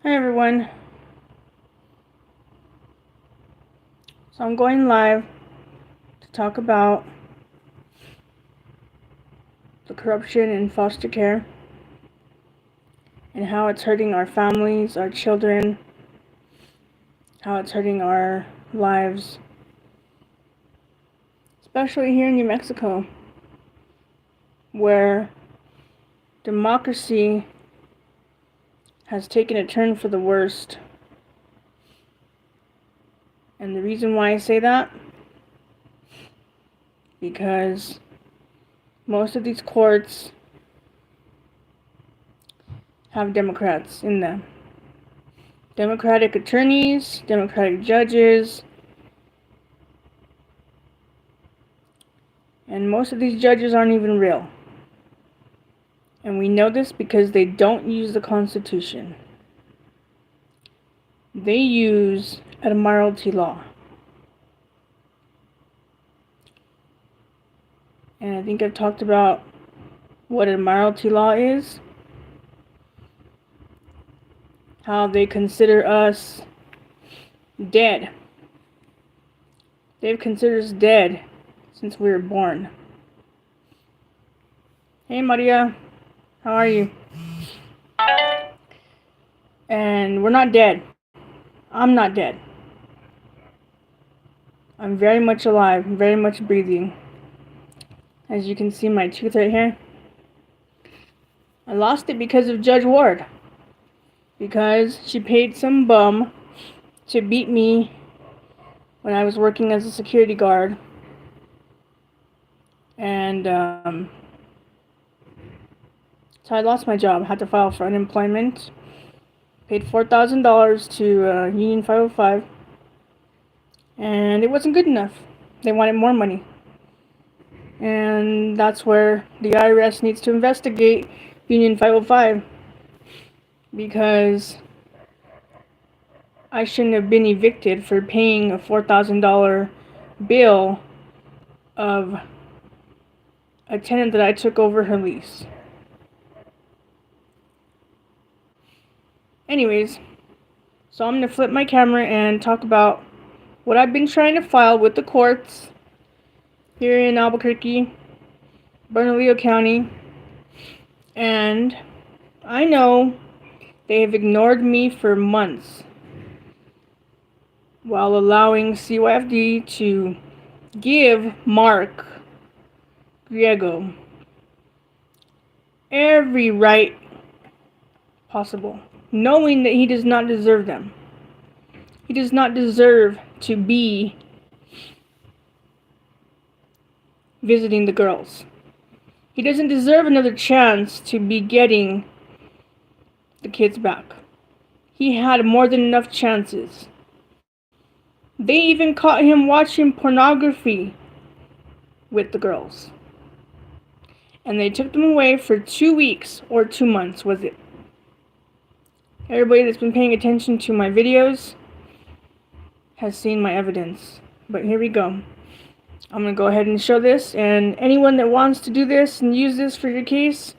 Hi everyone. So I'm going live to talk about the corruption in foster care and how it's hurting our families, our children, how it's hurting our lives, especially here in New Mexico, where democracy has taken a turn for the worst. And the reason why I say that, because most of these courts have Democrats in them. Democratic attorneys, Democratic judges, and most of these judges aren't even real. And we know this because they don't use the Constitution. They use admiralty law. And I think I've talked about what admiralty law is. How they consider us dead. They've considered us dead since we were born. Hey Maria, how are you? And we're not dead. I'm not dead. I'm very much alive, very much breathing. As you can see my tooth right here. I lost it because of Judge Ward. Because she paid some bum to beat me when I was working as a security guard. And so I lost my job. I had to file for unemployment. Paid $4,000 to Union 505. And it wasn't good enough. They wanted more money. And that's where the IRS needs to investigate Union 505. Because I shouldn't have been evicted for paying a $4,000 bill of a tenant that I took over her lease. Anyways, so I'm going to flip my camera and talk about what I've been trying to file with the courts here in Albuquerque, Bernalillo County, and I know they have ignored me for months while allowing CYFD to give Marie Griego every right possible, knowing that he does not deserve them. He does not deserve to be visiting the girls. He doesn't deserve another chance to be getting the kids back. He had more than enough chances. They even caught him watching pornography with the girls. And they took them away for 2 weeks or 2 months, was it? Everybody that's been paying attention to my videos has seen my evidence. But here we go. I'm going to go ahead and show this, and anyone that wants to do this and use this for your case,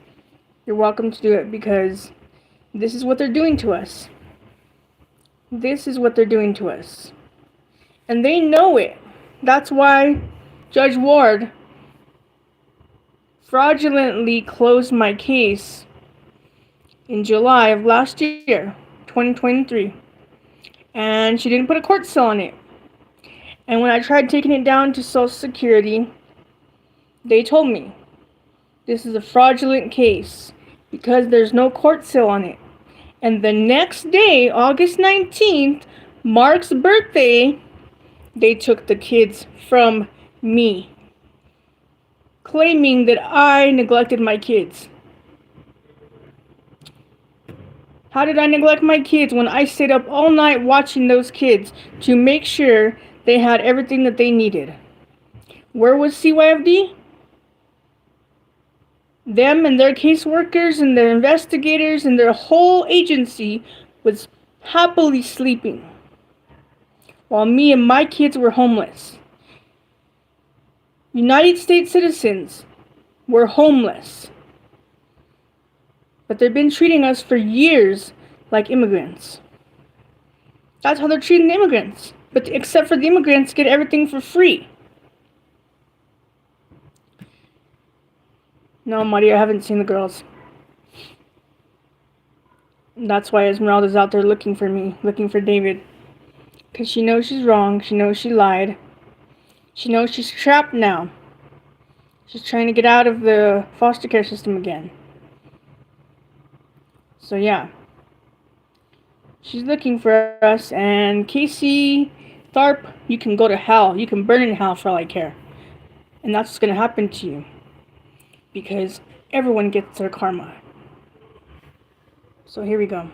you're welcome to do it, because this is what they're doing to us. This is what they're doing to us. And they know it. That's why Judge Ward fraudulently closed my case in July of last year, 2023. And she didn't put a court sale on it. And when I tried taking it down to Social Security, they told me this is a fraudulent case because there's no court sale on it. And the next day, August 19th, Mark's birthday, they took the kids from me, claiming that I neglected my kids. How did I neglect my kids when I stayed up all night watching those kids to make sure they had everything that they needed? Where was CYFD? Them and their caseworkers and their investigators and their whole agency was happily sleeping while me and my kids were homeless. United States citizens were homeless. But they've been treating us for years like immigrants. That's how they're treating the immigrants. But except for the immigrants get everything for free. No, Maria, I haven't seen the girls. That's why Esmeralda's out there looking for me, looking for David. Because she knows she's wrong. She knows she lied. She knows she's trapped now. She's trying to get out of the foster care system again. So yeah. She's looking for us. And Casey Tharp, you can go to hell. You can burn in hell for all I care. And that's what's going to happen to you. Because everyone gets their karma. So here we go.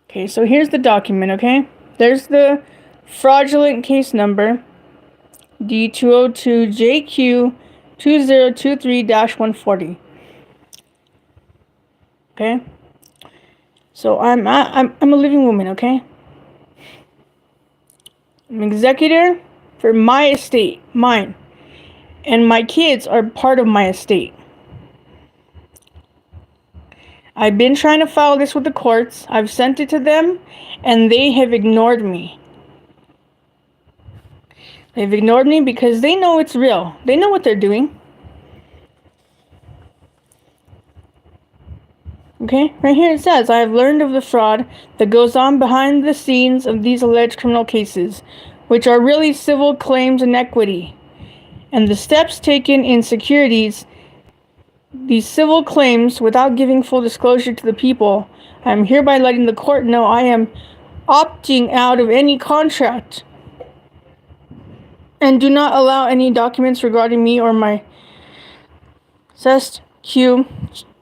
Okay, so here's the document, okay? There's the fraudulent case number, D202JQ2023-140. Okay? So I'm a living woman, okay? I'm executor for my estate, mine. And my kids are part of my estate. I've been trying to file this with the courts. I've sent it to them, and they have ignored me. They've ignored me because they know it's real. They know what they're doing. Okay, right here it says, I have learned of the fraud that goes on behind the scenes of these alleged criminal cases, which are really civil claims in equity, and the steps taken in securities these civil claims without giving full disclosure to the people. I am hereby letting the court know I am opting out of any contract and do not allow any documents regarding me or my CESQ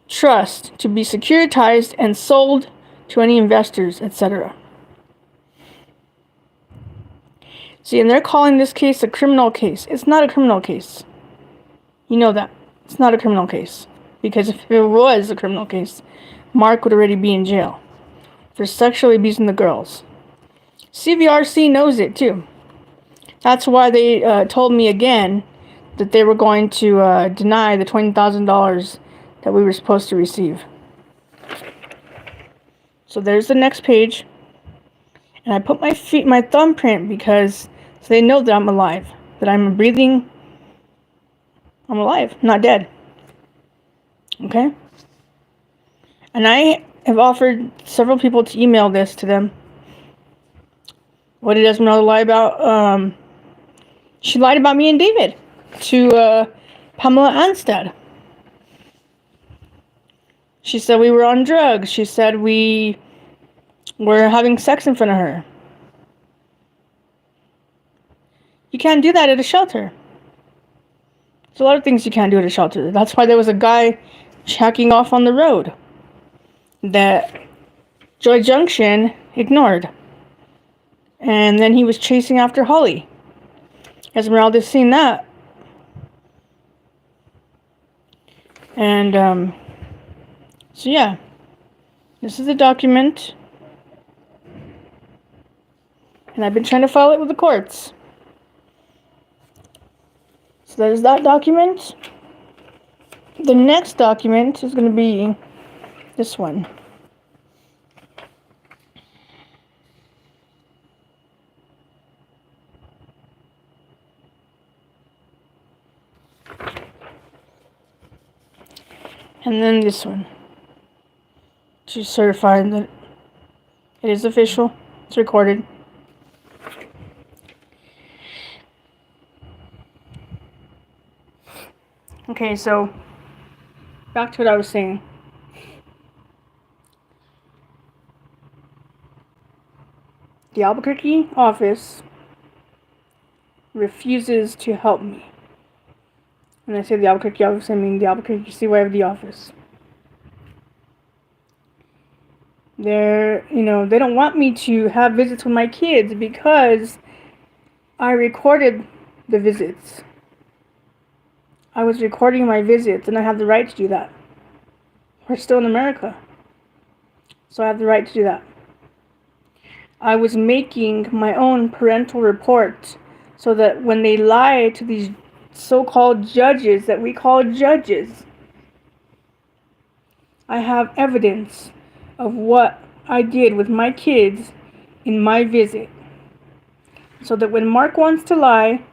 trust to be securitized and sold to any investors, etc. See, and they're calling this case a criminal case. It's not a criminal case. You know that. It's not a criminal case. Because if it was a criminal case, Mark would already be in jail for sexually abusing the girls. CVRC knows it too. That's why they told me again that they were going to deny the $20,000 that we were supposed to receive. So there's the next page. And I put my thumbprint because so they know that I'm alive. That I'm breathing. I'm alive, not dead. Okay? And I have offered several people to email this to them. What did Esmeralda lie about? She lied about me and David to Pamela Anstead. She said we were on drugs. She said we were having sex in front of her. You can't do that at a shelter. There's a lot of things you can't do at a shelter. That's why there was a guy checking off on the road that Joy Junction ignored. And then he was chasing after Holly. Esmeralda's seen that. And, so yeah. This is the document. And I've been trying to file it with the courts. So there's that document. The next document is going to be this one. And then this one. To certify that it is official. It's recorded. Okay, so back to what I was saying. The Albuquerque office refuses to help me. When I say the Albuquerque office, I mean the Albuquerque CYFD office. They don't want me to have visits with my kids because I recorded the visits. I was recording my visits, and I have the right to do that. We're still in America, so I have the right to do that. I was making my own parental report so that when they lie to these so-called judges that we call judges, I have evidence of what I did with my kids in my visit. So that when Mark wants to lie,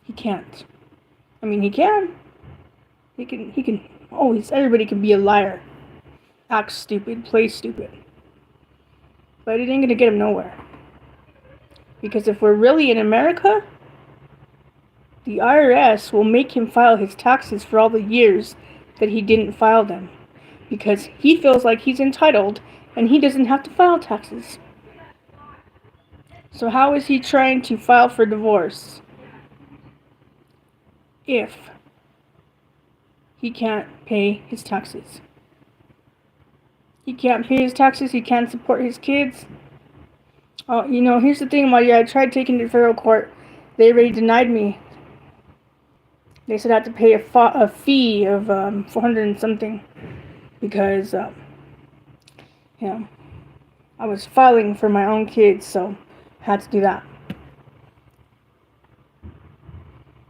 he can't. I mean, he can. He can always, everybody can be a liar. Act stupid, play stupid. But it ain't gonna get him nowhere. Because if we're really in America, the IRS will make him file his taxes for all the years that he didn't file them. Because he feels like he's entitled and he doesn't have to file taxes. So how is he trying to file for divorce if he can't pay his taxes? He can't pay his taxes, he can't support his kids. Oh, here's the thing, Maria. I tried taking it to federal court. They already denied me. They said I had to pay a fee of $400 and something because, I was filing for my own kids, so I had to do that.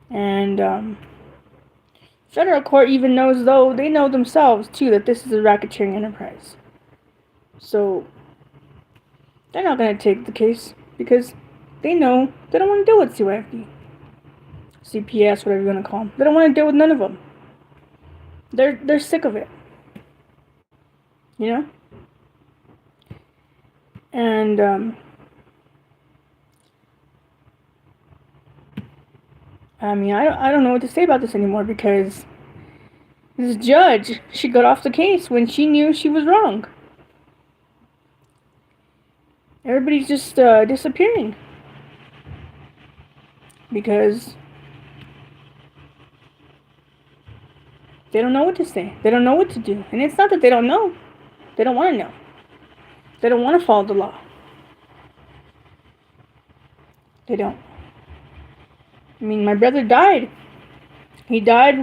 And federal court even knows, though, they know themselves, too, that this is a racketeering enterprise. So they're not going to take the case because they know they don't want to deal with CYFD. CPS, whatever you want to call them. They don't want to deal with none of them. They're sick of it. And I don't know what to say about this anymore because this judge, she got off the case when she knew she was wrong. Everybody's just disappearing because they don't know what to say. They don't know what to do. And it's not that they don't know. They don't want to know. They don't want to follow the law. They don't. I mean, my brother died. He died.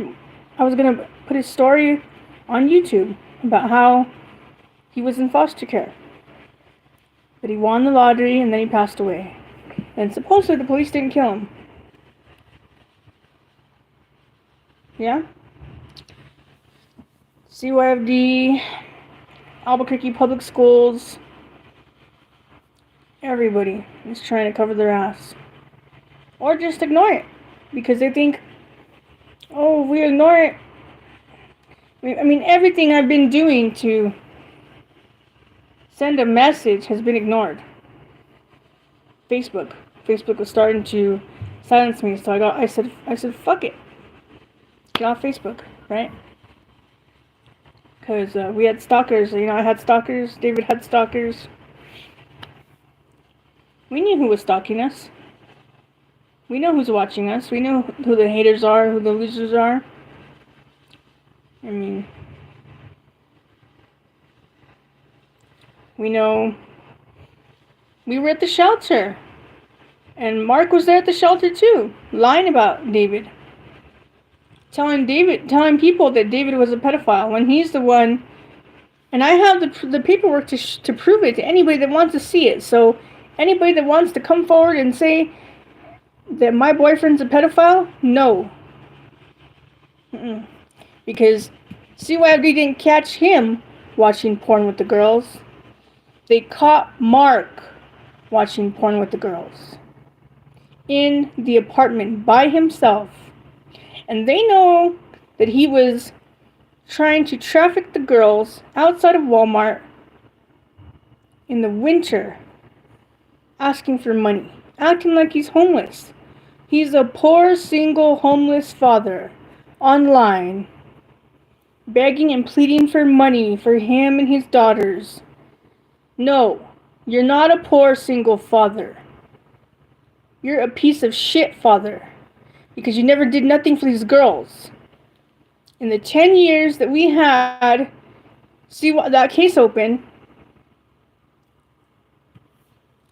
I was going to put his story on YouTube about how he was in foster care. But he won the lottery and then he passed away. And supposedly the police didn't kill him. Yeah? CYFD, Albuquerque Public Schools, everybody is trying to cover their ass. Or just ignore it. Because they think, oh, we ignore it. I mean, everything I've been doing to send a message has been ignored. Facebook was starting to silence me, so I said, fuck it. Get off Facebook, right? Because we had stalkers. I had stalkers. David had stalkers. We knew who was stalking us. We know who's watching us. We know who the haters are, who the losers are. I mean, we know. We were at the shelter. And Mark was there at the shelter too, lying about David. Telling people that David was a pedophile when he's the one. And I have the paperwork to prove it to anybody that wants to see it. So anybody that wants to come forward and say that my boyfriend's a pedophile, no. Because CYFD didn't catch him watching porn with the girls. They caught Mark watching porn with the girls in the apartment by himself. And they know that he was trying to traffic the girls outside of Walmart in the winter, asking for money, acting like he's homeless. He's a poor, single, homeless father online, begging and pleading for money for him and his daughters. No, you're not a poor, single father. You're a piece of shit father. Because you never did nothing for these girls. In the 10 years that we had that case open,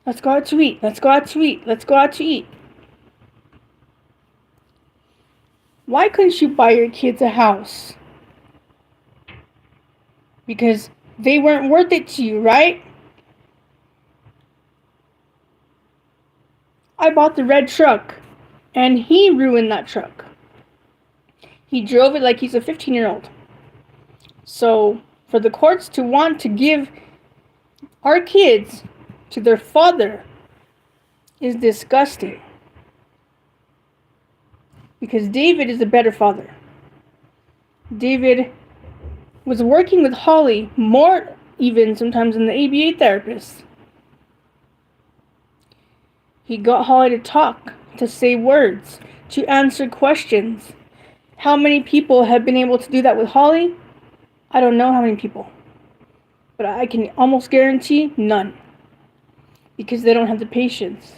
let's go out to eat. Let's go out to eat. Let's go out to eat. Why couldn't you buy your kids a house? Because they weren't worth it to you, right? I bought the red truck. And he ruined that truck. He drove it like he's a 15-year-old. So, For the courts to want to give our kids to their father is disgusting. Because David is a better father. David was working with Holly more even sometimes than the ABA therapist. He got Holly to talk, to say words, to answer questions. How many people have been able to do that with Holly? I don't know how many people. But I can almost guarantee none. Because they don't have the patience.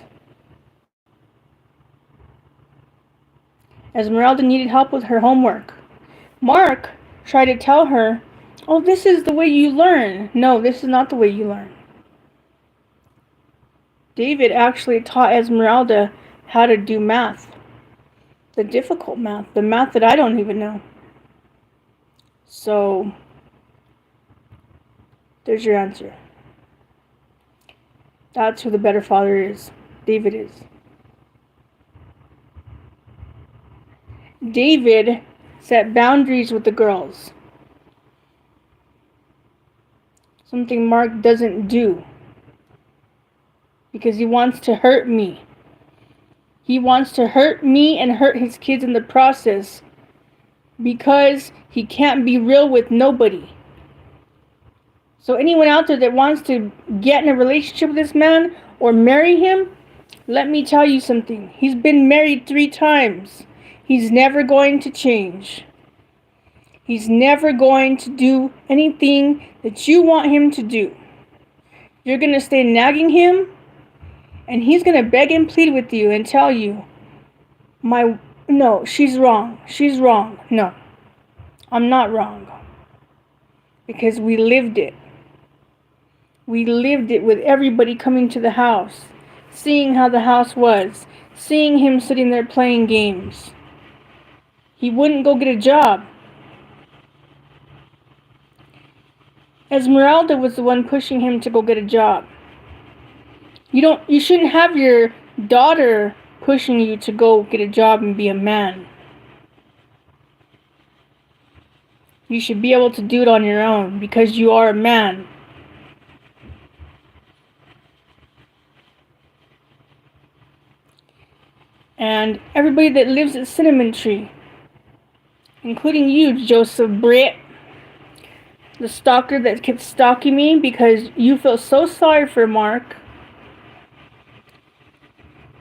Esmeralda needed help with her homework. Mark tried to tell her, oh, this is the way you learn. No, this is not the way you learn. David actually taught Esmeralda how to do math. The difficult math. The math that I don't even know. So, there's your answer. That's who the better father is. David is. David set boundaries with the girls. Something Mark doesn't do. Because he wants to hurt me. He wants to hurt me and hurt his kids in the process. Because he can't be real with nobody. So anyone out there that wants to get in a relationship with this man or marry him, let me tell you something. He's been married 3 times. He's never going to change. He's never going to do anything that you want him to do. You're going to stay nagging him, and he's going to beg and plead with you and tell you, no, she's wrong. She's wrong. No, I'm not wrong. Because we lived it. We lived it with everybody coming to the house, seeing how the house was, seeing him sitting there playing games. He wouldn't go get a job. Esmeralda was the one pushing him to go get a job. You shouldn't have your daughter pushing you to go get a job and be a man. You should be able to do it on your own because you are a man. And everybody that lives at Cinnamon Tree, including you, Joseph Britt, the stalker that kept stalking me because you feel so sorry for Mark.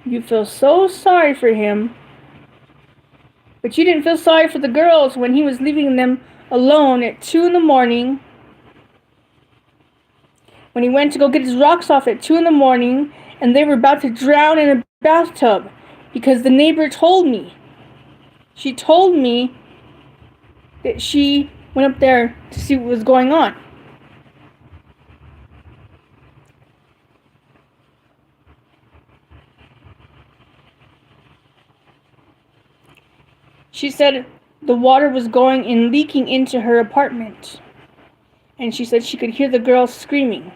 You feel so sorry for him. But you didn't feel sorry for the girls when he was leaving them alone at 2 in the morning. When he went to go get his rocks off at 2 in the morning and they were about to drown in a bathtub because the neighbor told me. She told me that she went up there to see what was going on. She said the water was going and leaking into her apartment. And she said she could hear the girls screaming.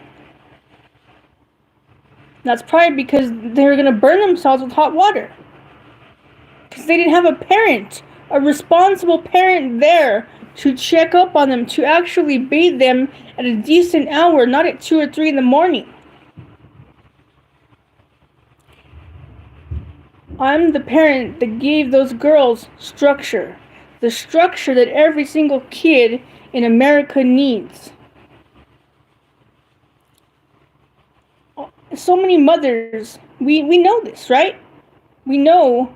That's probably because they were going to burn themselves with hot water. Because they didn't have a parent, a responsible parent there to check up on them, to actually bathe them at a decent hour, not at 2 or 3 in the morning. I'm the parent that gave those girls structure. The structure that every single kid in America needs. So many mothers, we know this, right? We know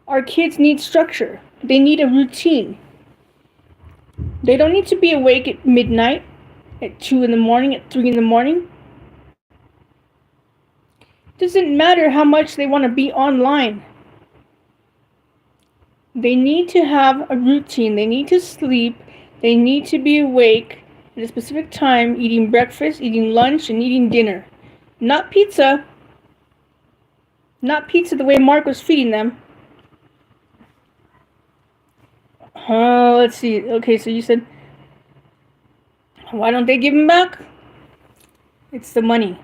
our kids need structure. They need a routine. They don't need to be awake at midnight, at 2 in the morning, at 3 in the morning. Doesn't matter how much they want to be online. They need to have a routine. They need to sleep. They need to be awake at a specific time, eating breakfast, eating lunch, and eating dinner. Not pizza. Not pizza the way Mark was feeding them. Let's see. Okay, so you said, why don't they give him back? It's the money.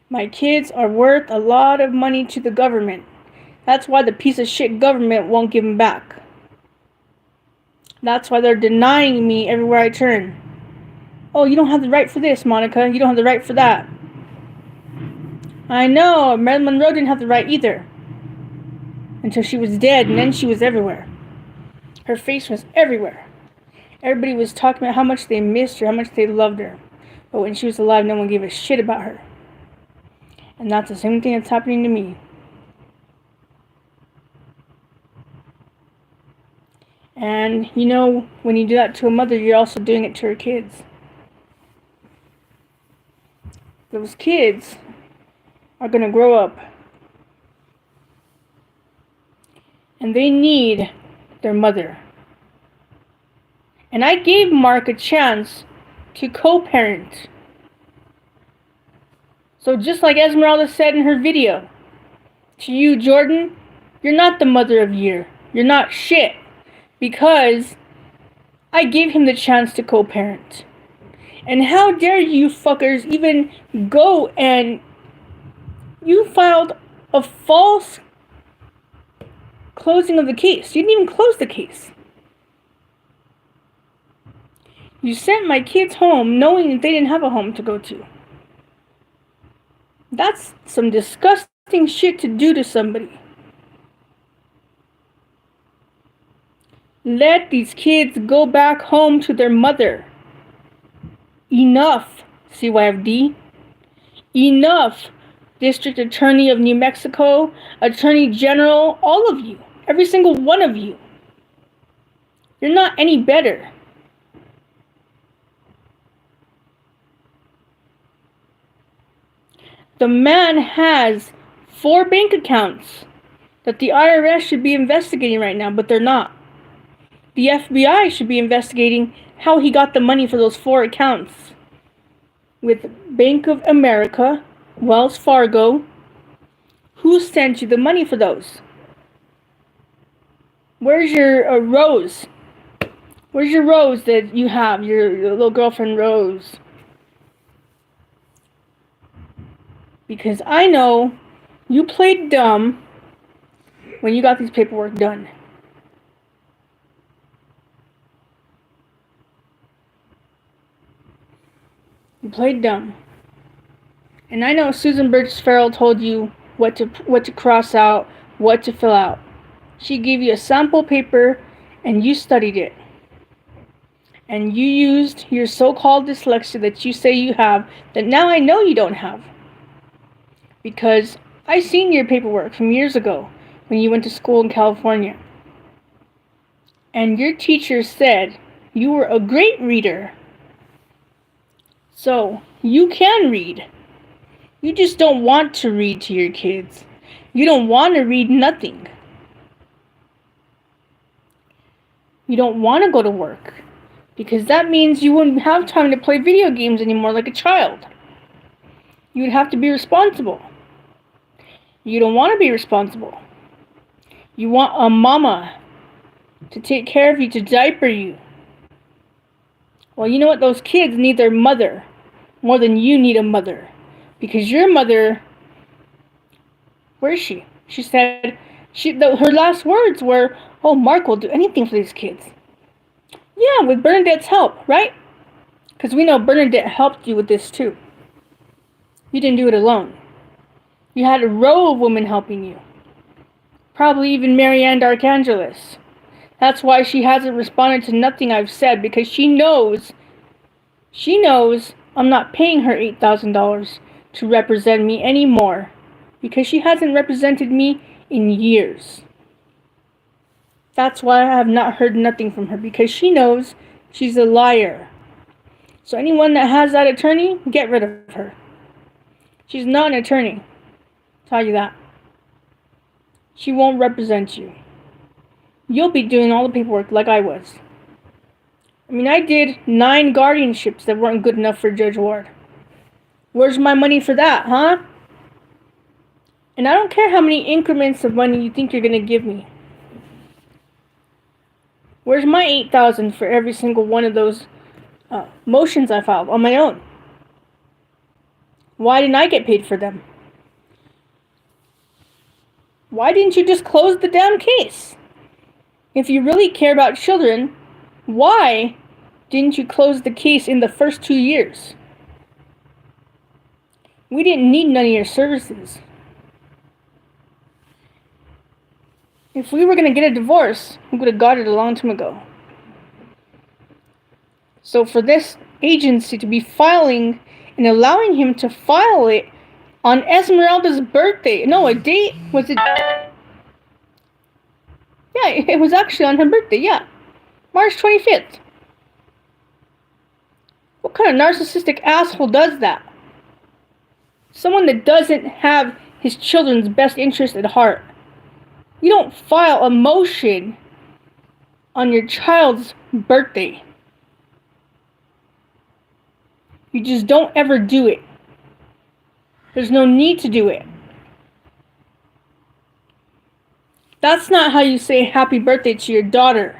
My kids are worth a lot of money to the government. That's why the piece of shit government won't give them back. That's why they're denying me everywhere I turn. Oh, you don't have the right for this, Monica. You don't have the right for that. I know, Marilyn Monroe didn't have the right either. Until she was dead, and then she was everywhere. Her face was everywhere. Everybody was talking about how much they missed her, how much they loved her. But when she was alive, no one gave a shit about her. And that's the same thing that's happening to me. And, you know, when you do that to a mother, you're also doing it to her kids. Those kids are going to grow up. And they need their mother. And I gave Mark a chance to co-parent. So just like Esmeralda said in her video, to you, Jordan, you're not the mother of year. You're not shit. Because I gave him the chance to co-parent. And how dare you fuckers even go and you filed a false closing of the case. You didn't even close the case. You sent my kids home knowing that they didn't have a home to go to. That's some disgusting shit to do to somebody. Let these kids go back home to their mother. Enough, CYFD. Enough, District Attorney of New Mexico, Attorney General, all of you. Every single one of you. You're not any better. The man has 4 bank accounts that the IRS should be investigating right now, but they're not. The FBI should be investigating how he got the money for those 4 accounts with Bank of America, Wells Fargo. Who sent you the money for those? Where's your Rose? Where's your Rose that you have, your little girlfriend Rose? Because I know you played dumb when you got these paperwork done. You played dumb. And I know Susan Birch Farrell told you what to cross out, what to fill out. She gave you a sample paper and you studied it. And you used your so-called dyslexia that you say you have, that now I know you don't have. Because I seen your paperwork from years ago when you went to school in California. And your teacher said you were a great reader. So, you can read. You just don't want to read to your kids. You don't want to read nothing. You don't want to go to work. Because that means you wouldn't have time to play video games anymore like a child. You would have to be responsible. You don't want to be responsible. You want a mama to take care of you, to diaper you. Well, you know what? Those kids need their mother more than you need a mother. Because your mother, where is she? She said, her last words were, oh, Mark will do anything for these kids. Yeah, with Bernadette's help, right? Because we know Bernadette helped you with this too. You didn't do it alone. You had a row of women helping you. Probably even Marianne D'Archangelis. That's why she hasn't responded to nothing I've said, because she knows I'm not paying her $8,000 to represent me anymore, because she hasn't represented me in years. That's why I have not heard nothing from her, because she knows she's a liar. So anyone that has that attorney, get rid of her. She's not an attorney. I'll tell you that. She won't represent you. You'll be doing all the paperwork like I was. I mean, I did 9 guardianships that weren't good enough for Judge Ward. Where's my money for that, huh? And I don't care how many increments of money you think you're going to give me. Where's my $8,000 for every single one of those motions I filed on my own? Why didn't I get paid for them? Why didn't you just close the damn case? If you really care about children, Why didn't you close the case in the first 2 years? We didn't need none of your services. If we were going to get a divorce, we would have got it a long time ago. So for this agency to be filing and allowing him to file it on Esmeralda's birthday. No, a date, was it? Yeah, it was actually on her birthday, yeah. March 25th. What kind of narcissistic asshole does that? Someone that doesn't have his children's best interest at heart. You don't file a motion on your child's birthday. You just don't ever do it. There's no need to do it. That's not how you say happy birthday to your daughter.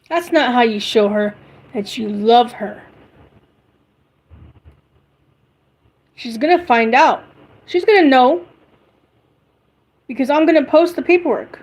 That's not how you show her that you love her. She's gonna find out. She's gonna know. Because I'm gonna post the paperwork.